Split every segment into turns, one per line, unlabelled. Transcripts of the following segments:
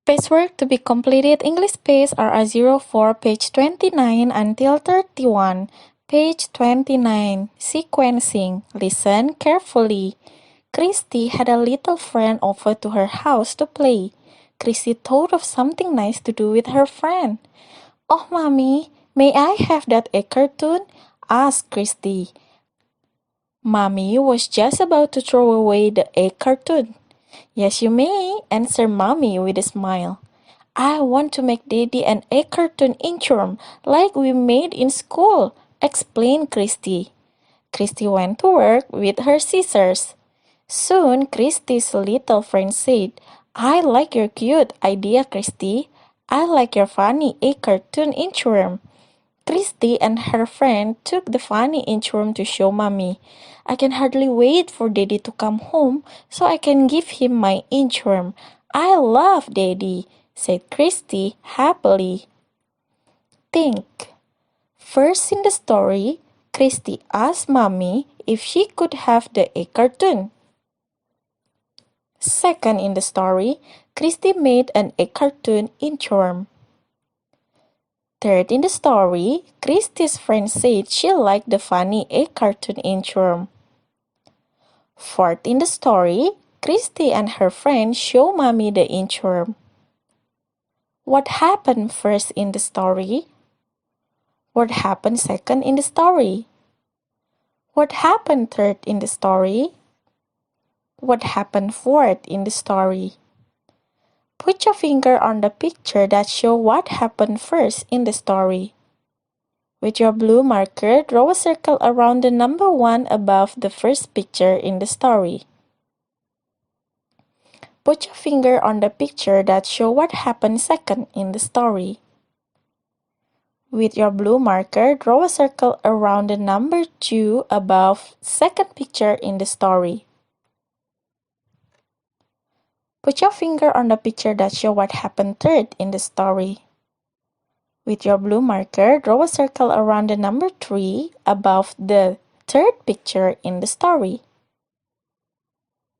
Pacework to be completed English Pace RR04 page 29 until 31. Page 29. Sequencing. Listen carefully. Christy had a little friend over to her house to play. Christy thought of something nice to do with her friend. "Oh, Mommy, may I have that egg cartoon?" asked Christy. Mommy was just about to throw away the egg cartoon. "Yes, you may," answered Mommy with a smile. "I want to make Daddy an egg cartoon inchworm like we made in school," explained Christy. Christy went to work with her scissors. Soon, Christy's little friend said, "I like your cute idea, Christy. I like your funny egg cartoon inchworm." Christy and her friend took the funny inchworm to show Mommy. "I can hardly wait for Daddy to come home so I can give him my inchworm. I love Daddy," said Christy happily. Think. First in the story, Christy asked Mommy if she could have the egg cartoon. Second in the story, Christy made an egg cartoon inchworm. Third in the story, Christy's friend said she liked the funny egg cartoon inchworm. Fourth in the story, Christy and her friend show Mommy the inchworm. What happened first in the story? What happened second in the story? What happened third in the story? What happened fourth in the story? Put your finger on the picture that shows what happened first in the story. With your blue marker, draw a circle around the number 1 above the first picture in the story. Put your finger on the picture that shows what happened second in the story. With your blue marker, draw a circle around the number 2 above second picture in the story. Put your finger on the picture that shows what happened third in the story. With your blue marker, draw a circle around the number 3 above the third picture in the story.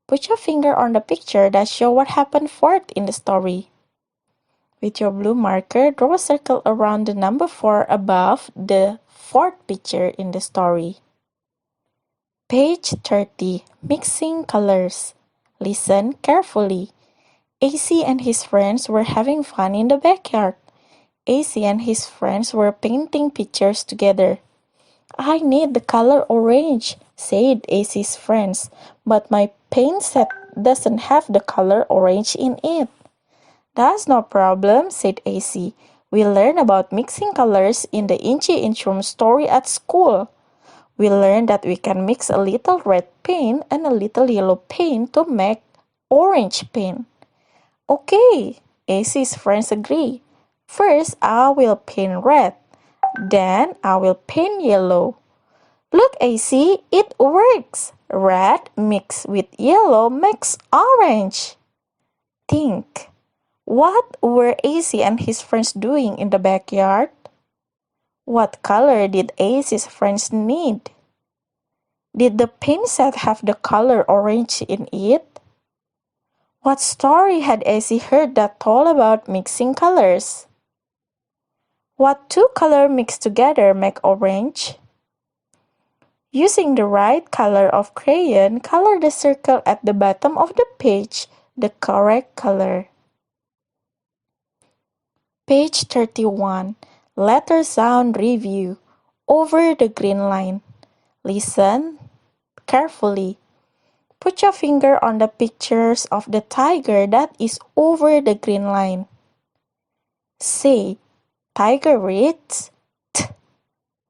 Put your finger on the picture that shows what happened fourth in the story. With your blue marker, draw a circle around the number 4 above the fourth picture in the story. Page 30. Mixing colors. Listen carefully. AC and his friends were having fun in the backyard. AC and his friends were painting pictures together. "I need the color orange," said AC's friends, "but my paint set doesn't have the color orange in it." "That's no problem," said AC. "We learned about mixing colors in the Inchy Inchworm story at school. We learned that we can mix a little red paint and a little yellow paint to make orange paint." "Okay," AC's friends agree. "First, I will paint red. Then I will paint yellow." "Look, AC, it works. Red mixed with yellow makes orange." Think. What were AC and his friends doing in the backyard? What color did AC's friends need? Did the paint set have the color orange in it? What story had AC heard that told about mixing colors? What two colors mixed together make orange? Using the right color of crayon, color the circle at the bottom of the page the correct color. Page 31. Letter sound review. Over the green line. Listen carefully. Put your finger on the pictures of the tiger that is over the green line. Say, tiger reads t,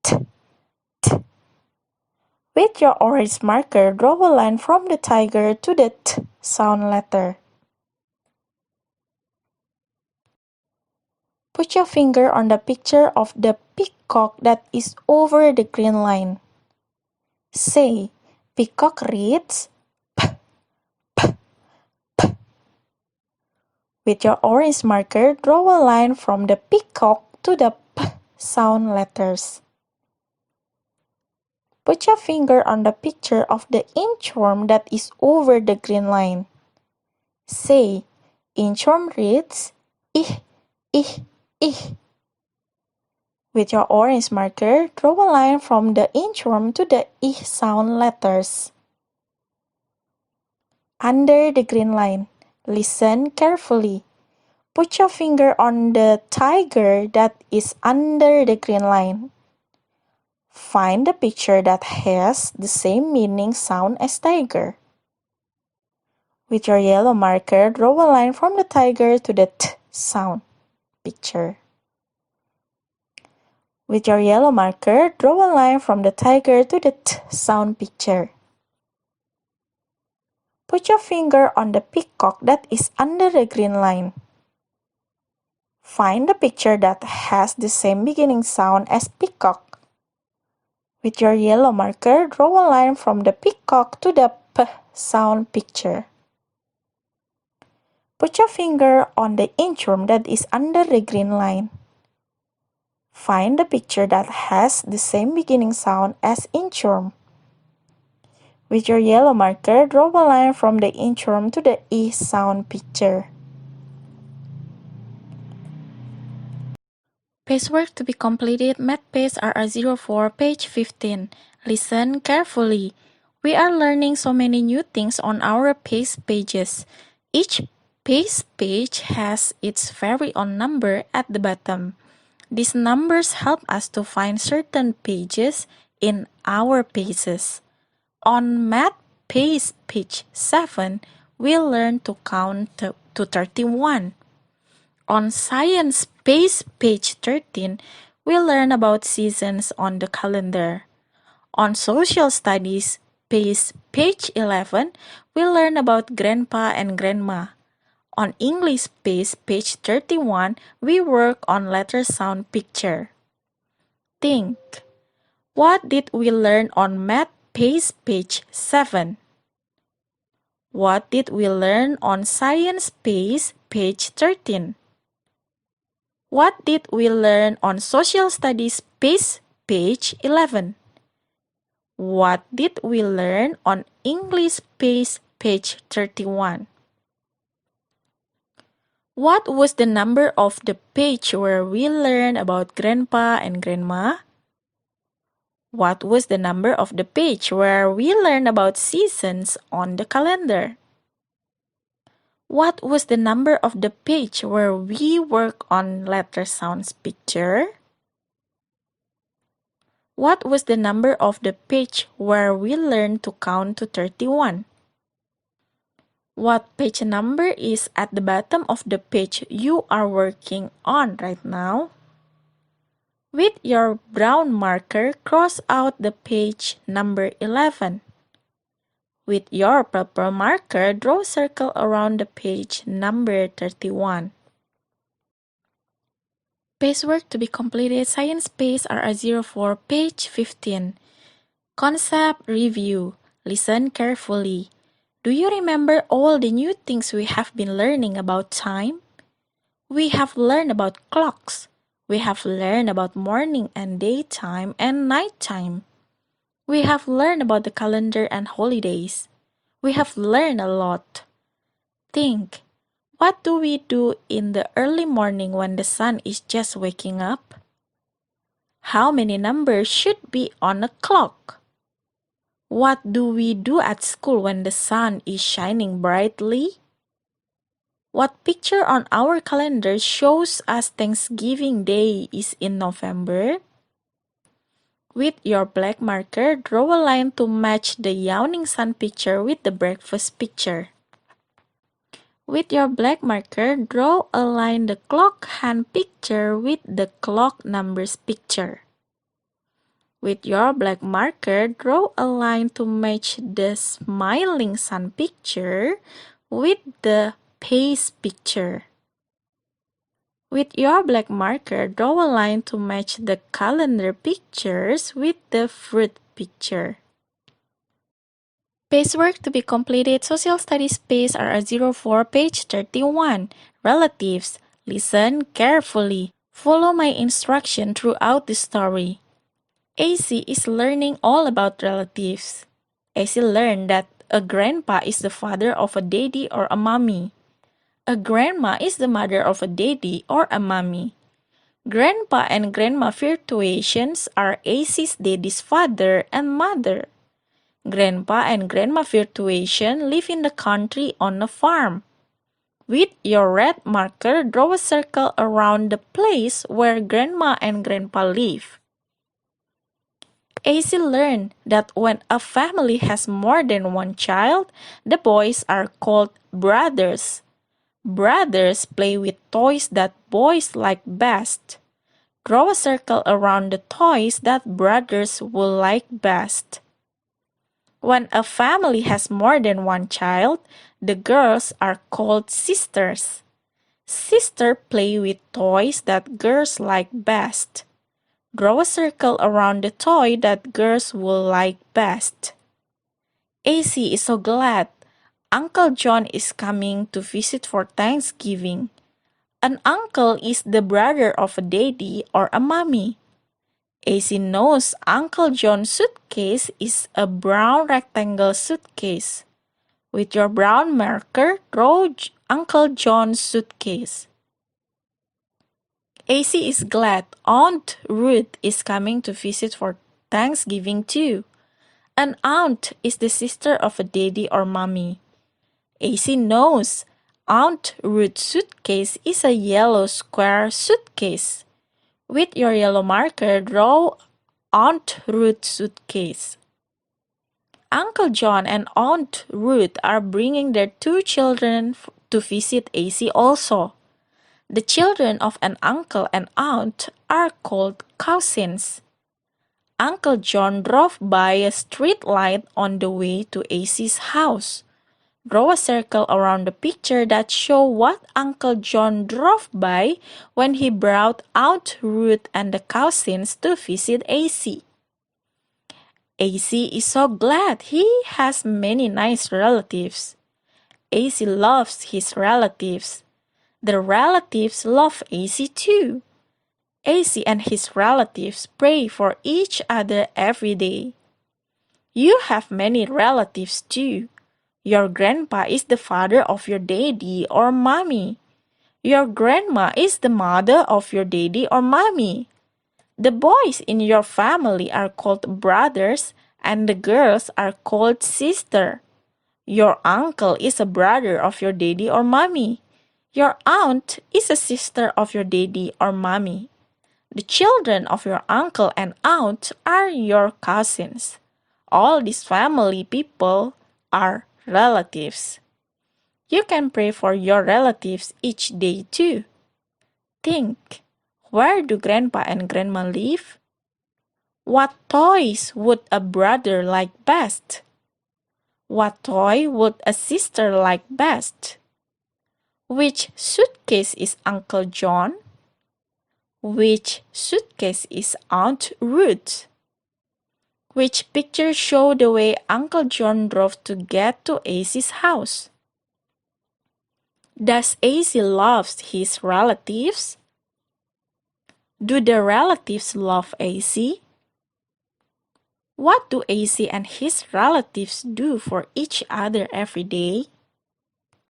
t, t. With your orange marker, draw a line from the tiger to the t sound letter. Put your finger on the picture of the peacock that is over the green line. Say, peacock reads p, p, p. With your orange marker, draw a line from the peacock to the p sound letters. Put your finger on the picture of the inchworm that is over the green line. Say, inchworm reads ih, ih, ih. With your orange marker, draw a line from the inchworm to the ih sound letters. Under the green line, listen carefully. Put your finger on the tiger that is under the green line. Find the picture that has the same meaning sound as tiger. With your yellow marker, draw a line from the tiger to the t sound picture. With your yellow marker, draw a line from the tiger to the t sound picture. Put your finger on the peacock that is under the green line. Find the picture that has the same beginning sound as peacock. With your yellow marker, draw a line from the peacock to the p sound picture. Put your finger on the inchworm that is under the green line. Find the picture that has the same beginning sound as inchworm. With your yellow marker, draw a line from the inchworm to the E sound picture. Pacework to be completed, Math Pace RR04, page 15. Listen carefully. We are learning so many new things on our Pace pages. Each Pace page has its very own number at the bottom. These numbers help us to find certain pages in our paces. On Math Pace page 7, we learn to count to 31. On Science Pace page 13, we learn about seasons on the calendar. On Social Studies Pace page 11, we learn about grandpa and grandma. On English Pace page 31, we work on letter sound picture. Think. What did we learn on Math Pace page 7? What did we learn on Science Pace page 13? What did we learn on Social Studies Pace page 11? What did we learn on English Pace page 31? What was the number of the page where we learned about grandpa and grandma? What was the number of the page where we learned about seasons on the calendar? What was the number of the page where we work on letter sounds picture? What was the number of the page where we learned to count to 31? What page number is at the bottom of the page you are working on right now? With your brown marker, cross out the page number 11. With your purple marker, draw a circle around the page number 31. Pacework to be completed, Science Pace RR04, page 15. Concept review. Listen carefully. Do you remember all the new things we have been learning about time? We have learned about clocks. We have learned about morning and daytime and nighttime. We have learned about the calendar and holidays. We have learned a lot. Think, what do we do in the early morning when the sun is just waking up? How many numbers should be on a clock? What do we do at school when the sun is shining brightly? What picture on our calendar shows us Thanksgiving Day is in November? With your black marker, draw a line to match the yawning sun picture with the breakfast picture. With your black marker, draw a line the clock hand picture with the clock numbers picture. With your black marker, draw a line to match the smiling sun picture with the pace picture. With your black marker, draw a line to match the calendar pictures with the fruit picture. Pacework to be completed, Social Studies Pace RR04, page 31. Relatives. Listen carefully. Follow my instruction throughout the story. AC is learning all about relatives. AC learned that a grandpa is the father of a daddy or a mommy. A grandma is the mother of a daddy or a mommy. Grandpa and Grandma Virtuations are Acey's daddy's father and mother. Grandpa and Grandma Virtuation live in the country on a farm. With your red marker, draw a circle around the place where Grandma and Grandpa live. Acey learned that when a family has more than one child, the boys are called brothers. Brothers play with toys that boys like best. Draw a circle around the toys that brothers will like best. When a family has more than one child, the girls are called sisters. Sisters play with toys that girls like best. Draw a circle around the toy that girls will like best. Acey is so glad. Uncle John is coming to visit for Thanksgiving. An uncle is the brother of a daddy or a mommy. Acey knows Uncle John's suitcase is a brown rectangle suitcase. With your brown marker, draw Uncle John's suitcase. Acey is glad Aunt Ruth is coming to visit for Thanksgiving too. An aunt is the sister of a daddy or mommy. Acey knows Aunt Ruth's suitcase is a yellow square suitcase. With your yellow marker, draw Aunt Ruth's suitcase. Uncle John and Aunt Ruth are bringing their two children to visit Acey also. The children of an uncle and aunt are called cousins. Uncle John drove by a street light on the way to Acey's house. Draw a circle around the picture that shows what Uncle John drove by when he brought Aunt Ruth and the cousins to visit Acey. Acey is so glad he has many nice relatives. Acey loves his relatives. The relatives love Acey too. Acey and his relatives pray for each other every day. You have many relatives too. Your grandpa is the father of your daddy or mommy. Your grandma is the mother of your daddy or mommy. The boys in your family are called brothers and the girls are called sisters. Your uncle is a brother of your daddy or mommy. Your aunt is a sister of your daddy or mommy. The children of your uncle and aunt are your cousins. All these family people are relatives. You can pray for your relatives each day too. Think, where do grandpa and grandma live? What toys would a brother like best? What toy would a sister like best? Which suitcase is Uncle John? Which suitcase is Aunt Ruth? Which picture show the way Uncle John drove to get to Acey's house? Does Acey love his relatives? Do the relatives love Acey? What do Acey and his relatives do for each other every day?